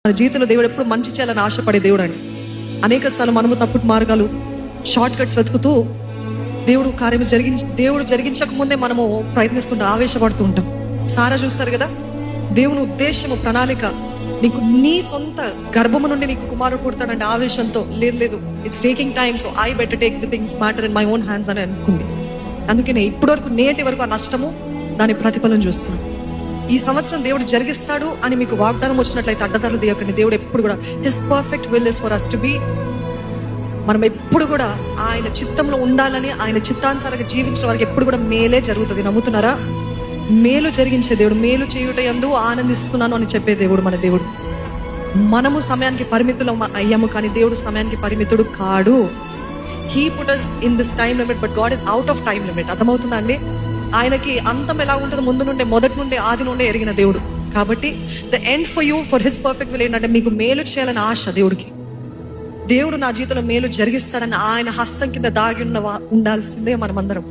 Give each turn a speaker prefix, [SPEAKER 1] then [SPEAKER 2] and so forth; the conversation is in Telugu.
[SPEAKER 1] మన జీవితంలో దేవుడు ఎప్పుడు మంచి చేయాలని ఆశపడే దేవుడు అండి. అనేక సార్లు మనము తప్పుడు మార్గాలు, షార్ట్ కట్స్ వెతుకుతూ దేవుడు జరిగించక ముందే మనము ప్రయత్నిస్తుంటాం, ఆవేశపడుతూ ఉంటాం. సారా చూస్తారు కదా, దేవుని ఉద్దేశము, ప్రణాళిక, నీకు నీ సొంత గర్భము నుండి నీకు కుమారుడు పుడతాడంటే ఆవేశంతో, లేదు it's taking time, so I better take the things matter in my own hands అని అనుకుంది. అందుకనే ఇప్పటి వరకు, నేటి వరకు ఆ నష్టము, దాని ప్రతిఫలం చూస్తున్నాం. ఈ సంవత్సరం దేవుడు జరిగిస్తాడు అని మీకు వాగ్దానం వచ్చినట్లయితే అడ్డదారులు తీయకండి. దేవుడు ఎప్పుడు కూడా his perfect will is for us to be, మనం ఎప్పుడు కూడా ఆయన చిత్తంలో ఉండాలని, ఆయన చిత్తానుసారంగా జీవించిన వారికి ఎప్పుడు కూడా మేలే జరుగుతుంది. నమ్ముతున్నారా? మేలు జరిగించే దేవుడు, మేలు చేయుట యందు ఆనందిస్తున్నాను అని చెప్పే దేవుడు మన దేవుడు. మనము సమయానికి పరిమితులం అయ్యాము, కానీ దేవుడు సమయానికి పరిమితుడు కాడు. He put us in this time limit, but God is out of time limit. అర్థమవుతుందా అండి? ఆయనకి అంతం ఎలా ఉంటుందో ముందు నుండే, మొదటి నుండే, ఆది నుండే ఎరిగిన దేవుడు. కాబట్టి the end for you, for his perfect will ఏంటంటే మీకు మేలు చేయాలని ఆశ దేవుడికి. దేవుడు నా జీవితంలో మేలు జరిగిస్తాడని ఆయన హస్తం కింద దాగి ఉండాల్సిందే మనమందరం.